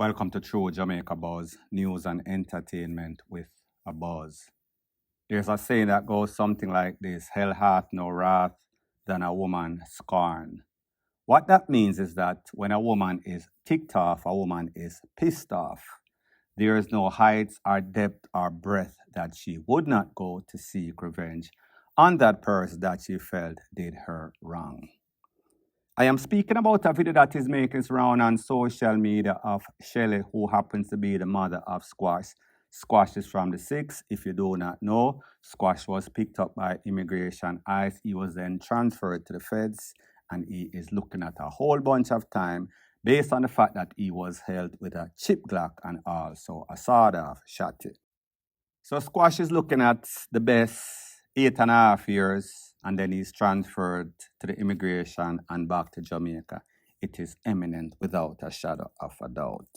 Welcome to True Jamaica Buzz, news and entertainment with a buzz. There's a saying that goes something like this: hell hath no wrath than a woman scorn. What that means is that when a woman is ticked off, a woman is pissed off, there is no heights or depth or breadth that she would not go to seek revenge on that person that she felt did her wrong. I am speaking about a video that is making its round on social media of SHELLY, who happens to be the mother of Squash. Squash is from the 6th. If you do not know, Squash was picked up by immigration ICE. He was then transferred to the feds, and he is looking at a whole bunch of time based on the fact that he was held with a chip Glock and also a sawed-off shotty. So Squash is looking at the best 8.5 years, and then he's transferred to the immigration and back to Jamaica. It is imminent without a shadow of a doubt.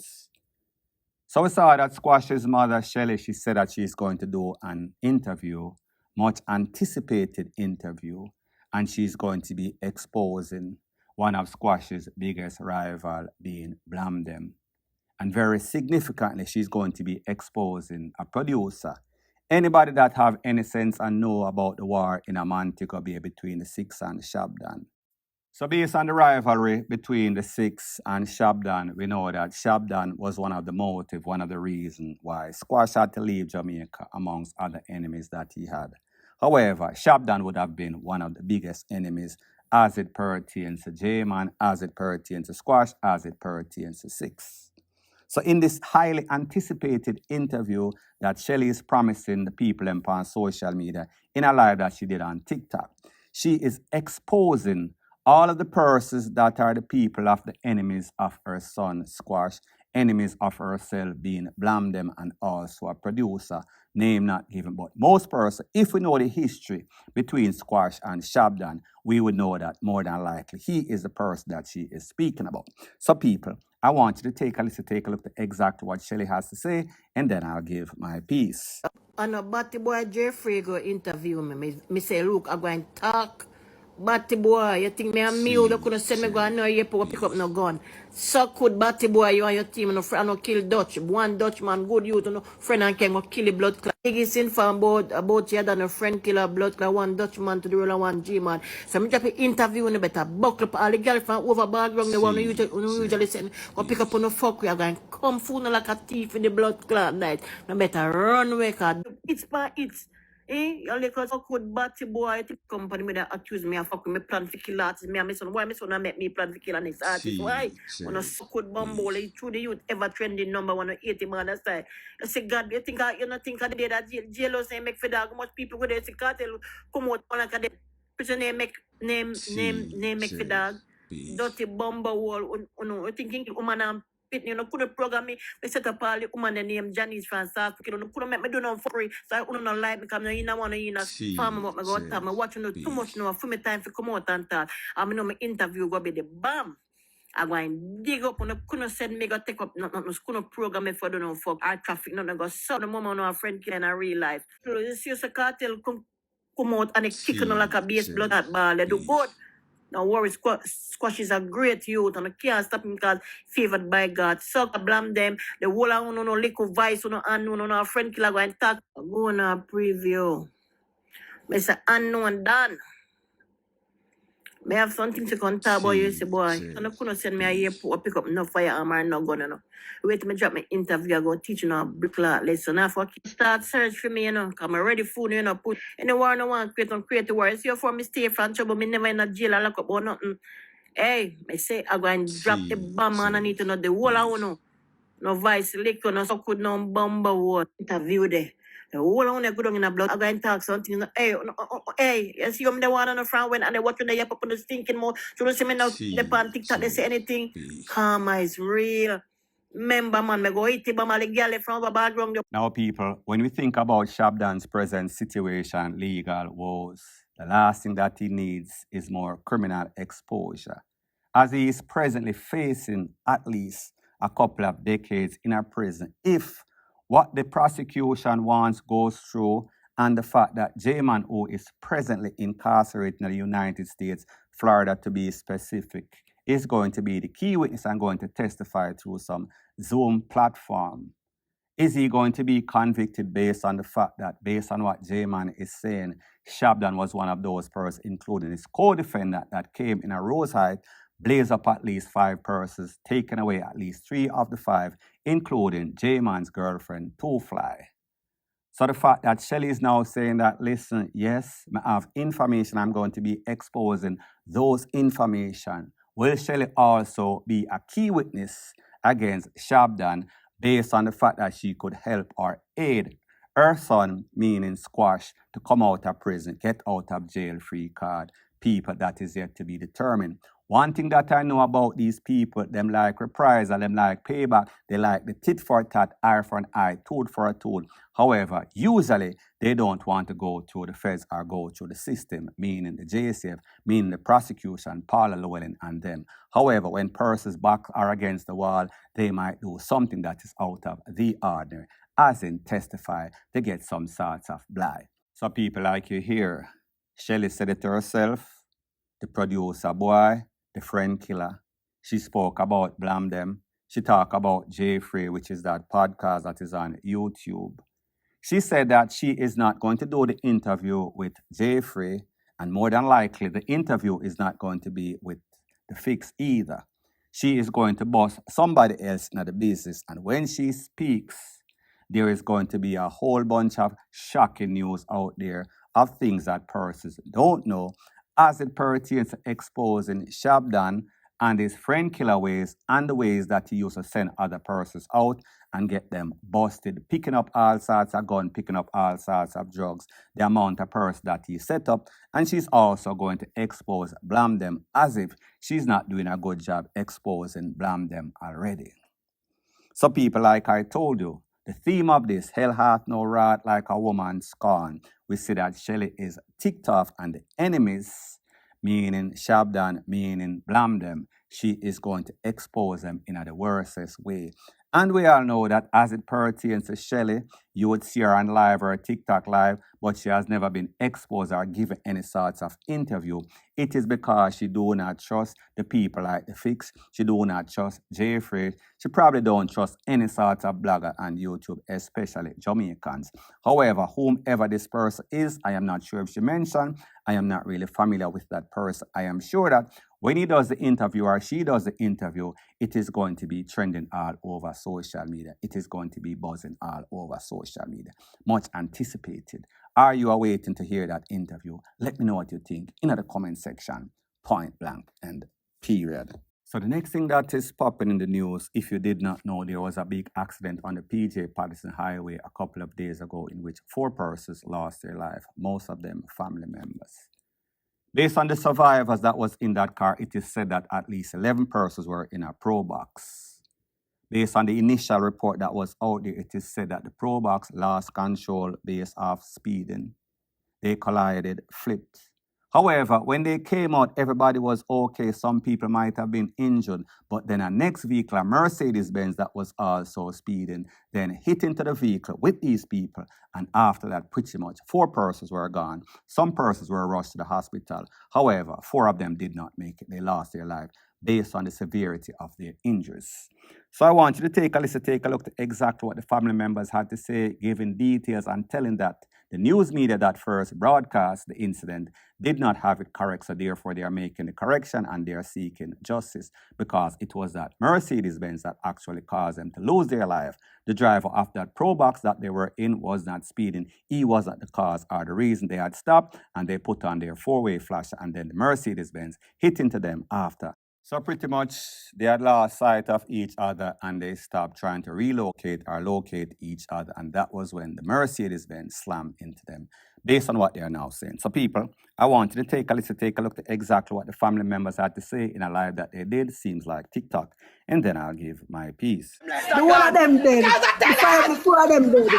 So we saw that Squash's mother, SHELLY, she said that she's going to do an interview, much anticipated interview, and she's going to be exposing one of Squash's biggest rival, being BOMBSHELL. And very significantly, she's going to be exposing a producer. Anybody that have any sense and know about the war in Montego Bay between the 6 and SHABDON. So based on the rivalry between the 6 and SHABDON, we know that SHABDON was one of the motive, one of the reasons why Squash had to leave Jamaica amongst other enemies that he had. However, SHABDON would have been one of the biggest enemies as it pertains to J-Man, as it pertains to Squash, as it pertains to 6. So in this highly anticipated interview that SHELLY is promising the people on social media in a live that she did on TikTok, she is exposing all of the persons that are the people of the enemies of her son, Squash, enemies of herself being BOMBSHELL, and also a producer, name not given. But most persons, if we know the history between Squash and SHABDON, we would know that more than likely he is the person that she is speaking about. So people, I want you to take a listen, take a look at exactly what SHELLY has to say, and then I'll give my piece. And a batty boy Jeffrey go interview me. Me say, look, I'm going to talk. Batty boy, you think me a mule, you couldn't send me go and know you pick up no gun. So could batty boy, you and your team, no friend, no kill Dutch. One Dutchman, good youth, no friend and can go kill the blood clot. Biggest info about you than a friend kill a blood clot, one Dutchman to the roll of one G-man. So me just interview you better buckle up all the girl from over bad wrong, the one who usually send, go pick up on the fuck, we are going come fool like a thief in the blood clot night. No better run away, cause it's by it's. You little so good batty boy, the company me that accuse me of fucking me plan to kill artists. Me and my son, why my son not make me plan to kill an next artist? Why? When a so good bumble, through the youth ever trending number 180 man that style. I say, God, you think you not think of the day that jail say make for dog much people go there to cartel come out on like a person name make for dog. Dirty bumble wall, you thinking woman you know, couldn't program me. They set up all the woman named Janice from South Africa. You couldn't make me do no for free. So I don't like me because you know want to in a farm about my God time. I watch you too much now. For me time to come out and talk. I know my interview go be the bomb. I go and dig up on the couldn't send me go take up no couldn't program me for don't know fuck our traffic. No go so the moment no friend can in real life. So you see a cartel come out and they kick on like a base blood at ball. They do good. Don't worry, Squash is a great youth and I can't stop him because favored by God. So I blame them. The whole of no little vice, no unknown, no friend killer go and talk. Go on a preview. Mr. Unknown done. May have something to come talk about you, say boy. And I couldn't send me a airport pick up no firearm or no gun, you know. Wait me drop my interview, I go teach you a bricklayer lesson. Now for start search for me, you know, because I'm ready food, you know, put any war no one create the war. See for me stay from trouble, me never in a jail or lock up or nothing. Hey, I say I go and drop the bomb and I need to know the whole I know. No vice liquor, no so could no bomb or interview there. The whole one go down in the blood. I go and talk something. Hey, hey, you see the one on the front when and they watching the up on the stinking more. So don't see me now the pan TikTok they say anything. Karma is real. Remember man, me go eat the bomb the girl from the background. Now people, when we think about SHABDON's present situation, legal woes, the last thing that he needs is more criminal exposure, as he is presently facing at least a couple of decades in a prison if what the prosecution wants goes through, and the fact that J-Man, who is presently incarcerated in the United States, Florida to be specific, is going to be the key witness and going to testify through some Zoom platform. Is he going to be convicted based on the fact that, based on what J-Man is saying, Shabdon was one of those persons, including his co-defendant that came in a Rose Height, blazed up at least 5 persons, taking away at least 3 of the 5, including J-Man's girlfriend, Two Fly. So the fact that Shelly is now saying that, listen, yes, I have information, I'm going to be exposing those information. Will Shelly also be a key witness against Shabdon based on the fact that she could help or aid her son, meaning Squash, to come out of prison, get out of jail free card? People, that is yet to be determined. One thing that I know about these people, them like reprisal, them like payback, they like the tit for tat, eye for an eye, tooth for a tooth. However, usually they don't want to go through the feds or go through the system, meaning the JSF, meaning the prosecution, Paula Llewellyn and them. However, when persons' backs are against the wall, they might do something that is out of the ordinary, as in testify to get some sorts of blind. So people like you here, Shelly said it to herself, the producer boy, the friend killer. She spoke about Blam Them. She talked about Jeffrey, which is that podcast that is on YouTube. She said that she is not going to do the interview with Jeffrey, and more than likely the interview is not going to be with the Fix either. She is going to boss somebody else in the business, and when she speaks, there is going to be a whole bunch of shocking news out there of things that persons don't know, as it pertains to exposing Shabdon and his friend killer ways and the ways that he used to send other persons out and get them busted, picking up all sorts of guns, picking up all sorts of drugs, the amount of persons that he set up. And she's also going to expose Blam Them, as if she's not doing a good job exposing Blam Them already. So people, like I told you, the theme of this, hell hath no wrath like a woman scorn. We see that Shelly is ticked off, and the enemies, meaning Shabdon, meaning Blam Them, she is going to expose them in the worstest way. And we all know that as it pertains to Shelly, you would see her on live or TikTok live, but she has never been exposed or given any sorts of interview. It is because she do not trust the people like the Fix. She do not trust Jeffrey. She probably don't trust any sort of blogger on YouTube, especially Jamaicans. However, whomever this person is, I am not sure if she mentioned. I am not really familiar with that person. I am sure that when he does the interview or she does the interview, it is going to be trending all over social media. It is going to be buzzing all over social media. Much anticipated. Are you waiting to hear that interview? Let me know what you think in the comment section. Point blank and period. So the next thing that is popping in the news, if you did not know, there was a big accident on the PJ Patterson Highway a couple of days ago in which 4 persons lost their life, most of them family members. Based on the survivors that was in that car, it is said that at least 11 persons were in a pro box. Based on the initial report that was out there, it is said that the pro box lost control based off speeding. They collided, flipped. However, when they came out, everybody was okay. Some people might have been injured, but then a next vehicle, a Mercedes-Benz that was also speeding, then hit into the vehicle with these people. And after that, pretty much 4 persons were gone. Some persons were rushed to the hospital. However, 4 of them did not make it. They lost their life based on the severity of their injuries. So I want you to take a listen, take a look at exactly what the family members had to say, giving details and telling that the news media that first broadcast the incident did not have it correct, so therefore they are making the correction and they are seeking justice because it was that Mercedes-Benz that actually caused them to lose their life. The driver of that pro box that they were in was not speeding. He wasn't the cause or the reason. They had stopped and they put on their 4-way flasher, and then the Mercedes-Benz hit into them after. So pretty much they had lost sight of each other and they stopped trying to relocate or locate each other. And that was when the Mercedes-Benz slammed into them, based on what they are now saying. So people, I want you to take a listen, take a look at exactly what the family members had to say in a live that they did. Seems like TikTok. And then I'll give my piece. The one of them dead. The 4 of them dead.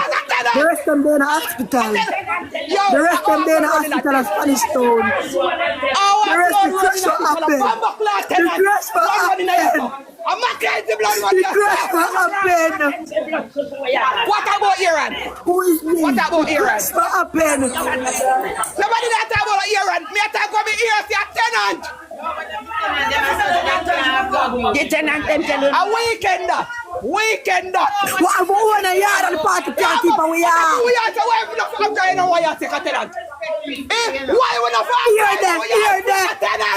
The rest of them dead in the hospital. The rest of them dead in the hospital at Spanish Town. The rest of the crash will happen. The crash will happen. The crash will happen. What about Iran? Who is me? What about Iran? The crash will happen. Somebody that talk about Iran. Me talk about me here, see a tenant. The tenant them tell you. A weekend that. What have we own a yard and the party can't keep away yard? We are to where we don't try no why you take a tenant. Why we not find? Hear them.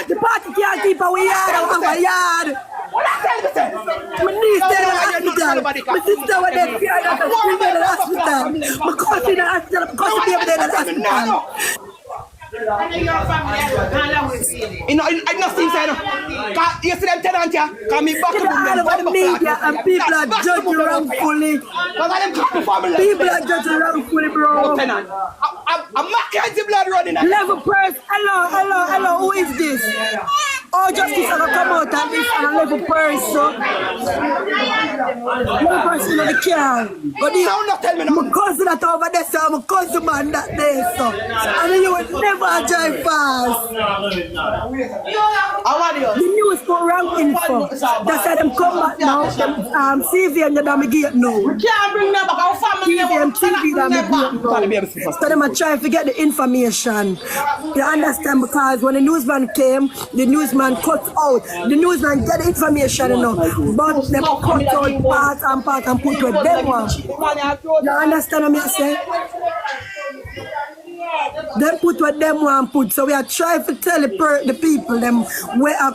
The party can't keep away yard. I have a yard. My niece there in the hospital. My sister was there fearing that I'm still in the hospital. My cousin in the hospital. My cousin there in the hospital. You know, I not see saying. You see them tenant here? Come me back to all over the media and people are judging wrongfully. People are judging wrongfully, bro. Tenant. I'm Mackenzie blood running. Level person. Hello. Who is this? Oh, justice are gonna come out and this and a level person. One person in the car. But my cousin that over there, so my cousin man that there, so. And then you would never drive fast. The news for wrong info. That's why them come back now. Them CV and them gate now. We can't bring them back. Our family TV that me gate now. So them are trying to get the information. You understand? Because when the newsman came, the newsman cut out. The newsman get the information, you know. But them cut out part and put with them one. You understand what I say? Them put what them want put. So we are trying to tell the people them where a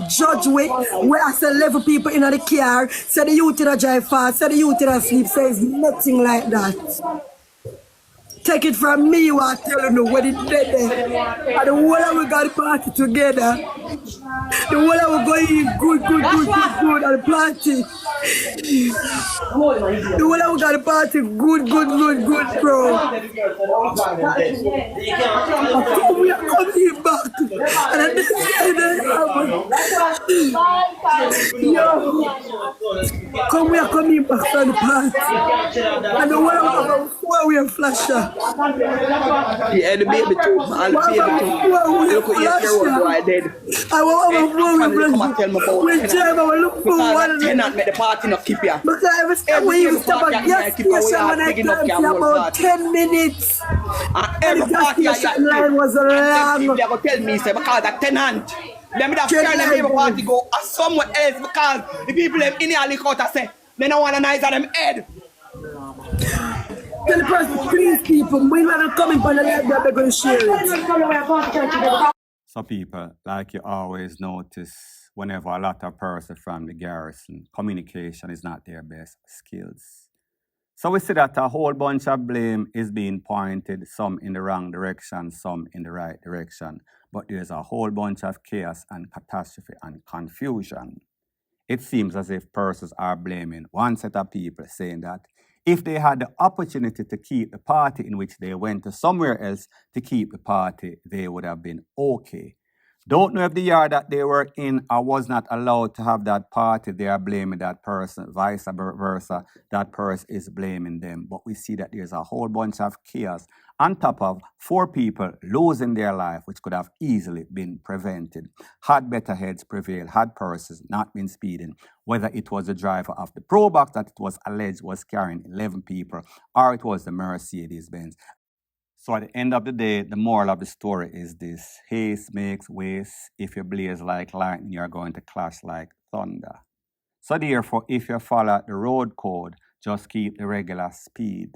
judge where I say level people in the car, say the youth in a drive fast, say the youth in a sleep, says nothing like that. Take it from me, you are telling you what it did there. And the whole of we got the party together. The whole of we going good at the party. The whole of we got the party good, bro. We are coming back. And I didn't say that. Yo. Come, we are coming back from the party. And the whole of we are flasher. Yeah, the baby too. I'll be able to look at your road I did. I want tell me about because tenant make the party not keep here. Because every time we used to have a gas station when I came about 10 minutes. And every party line was long. They're going to tell me say, because the tenant, them would have turned them every party go somewhere else because the people them in here look out and say, they don't want to nice on them head. Tell the person, please people, we want to come in for the live that they're going to share it. So people, like you always notice, whenever a lot of persons from the garrison, communication is not their best skills. So we see that a whole bunch of blame is being pointed, some in the wrong direction, some in the right direction. But there's a whole bunch of chaos and catastrophe and confusion. It seems as if persons are blaming one set of people, saying that if they had the opportunity to keep the party in which they went to somewhere else to keep the party, they would have been okay. Don't know if the yard that they were in was not allowed to have that party, they are blaming that person, vice versa, that person is blaming them. But we see that there's a whole bunch of chaos on top of 4 people losing their life, which could have easily been prevented. Had better heads prevailed, had persons not been speeding, whether it was the driver of the Probox that it was alleged was carrying 11 people, or it was the Mercedes-Benz. So at the end of the day, the moral of the story is this: haste makes waste. If you blaze like lightning, you're going to clash like thunder. So therefore, if you follow the road code, just keep the regular speed.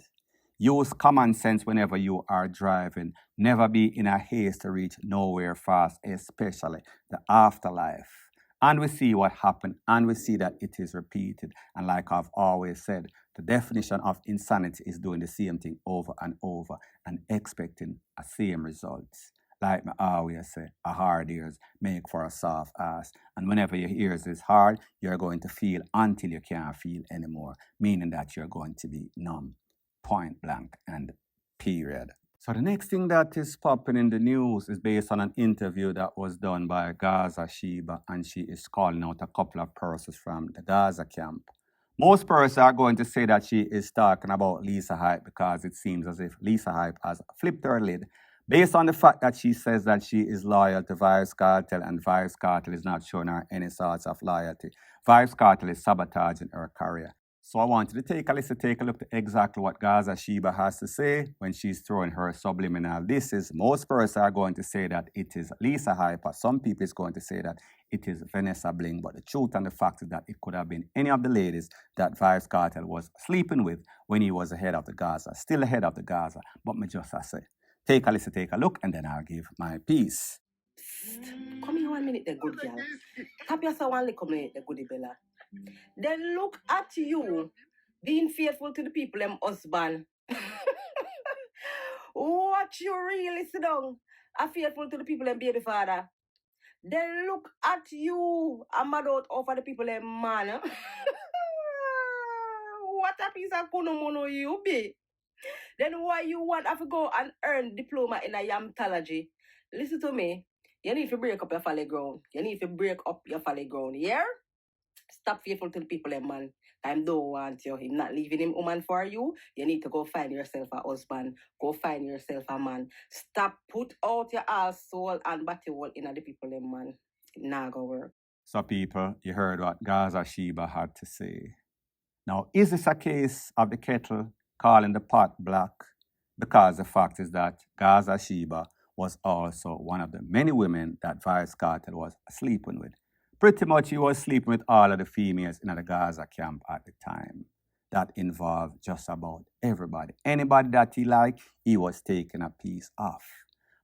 Use common sense whenever you are driving. Never be in a haste to reach nowhere fast, especially the afterlife. And we see what happened, and we see that it is repeated. And like I've always said, the definition of insanity is doing the same thing over and over and expecting a same results. Like me always say, a hard ears make for a soft ass. And whenever your ears is hard, you're going to feel until you can't feel anymore, meaning that you're going to be numb. Point blank and period. So the next thing that is popping in the news is based on an interview that was done by Gaza Sheba, and she is calling out a couple of persons from the Gaza camp. Most persons are going to say that she is talking about Lisa Hype because it seems as if Lisa Hype has flipped her lid based on the fact that she says that she is loyal to Vybz Kartel and Vybz Kartel is not showing her any sorts of loyalty. Vybz Kartel is sabotaging her career. So I want you to take a look at exactly what Gaza Sheba has to say when she's throwing her subliminal. This is, most persons are going to say that it is Lisa Hyper. Some people is going to say that it is Vanessa Bling. But the truth and the fact is that it could have been any of the ladies that Vybz Kartel was sleeping with when he was ahead of the Gaza. Still ahead of the Gaza. But me just I say, take a look, and then I'll give my piece. Come here 1 minute, the good girl. Tap yourself 1 little minute, the goody bella. Then look at you being faithful to the people, them husband. Watch you really sit down are faithful to the people, them baby father. Then look at you, I'm mad out over the people, them man. What a piece of kunomono you be. Then why you want to go and earn diploma in a yamtology? Listen to me. You need to break up your folly ground. You need to break up your folly ground. Yeah? Stop faithful to the people, man. Time don't want you. Him not leaving him woman for you. You need to go find yourself a husband. Go find yourself a man. Stop put out your ass soul and body wall in the people, man. It not go work. So people, you heard what Gaza Sheba had to say. Now, is this a case of the kettle calling the pot black? Because the fact is that Gaza Sheba was also one of the many women that Vybz Kartel was sleeping with. Pretty much he was sleeping with all of the females in the Gaza camp at the time. That involved just about everybody. Anybody that he liked, he was taking a piece of.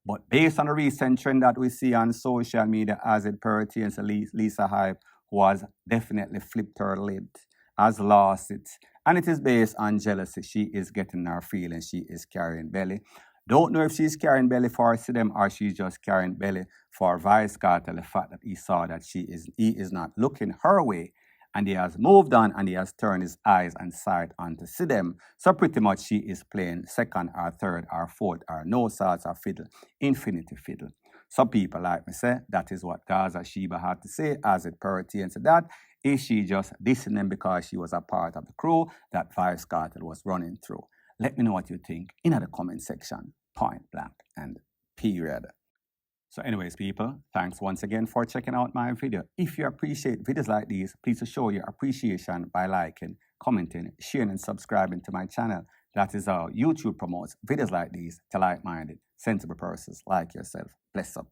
But based on the recent trend that we see on social media as it pertains to Lisa Hype, who has definitely flipped her lid, has lost it, and it is based on jealousy. She is getting her feelings, she is carrying belly. Don't know if she's carrying belly for them or she's just carrying belly for Vybz Kartel, the fact that he saw that he is not looking her way, and he has moved on and he has turned his eyes and sight onto them. So pretty much she is playing second or third or fourth or no sorts of fiddle, infinity fiddle. Some people like me say that is what Gaza Sheba had to say as it pertains to that. Is she just dissing them because she was a part of the crew that Vybz Kartel was running through? Let me know what you think in the comment section, point blank and period. So anyways, people, thanks once again for checking out my video. If you appreciate videos like these, please show your appreciation by liking, commenting, sharing, and subscribing to my channel. That is how YouTube promotes videos like these to like-minded, sensible persons like yourself. Bless up.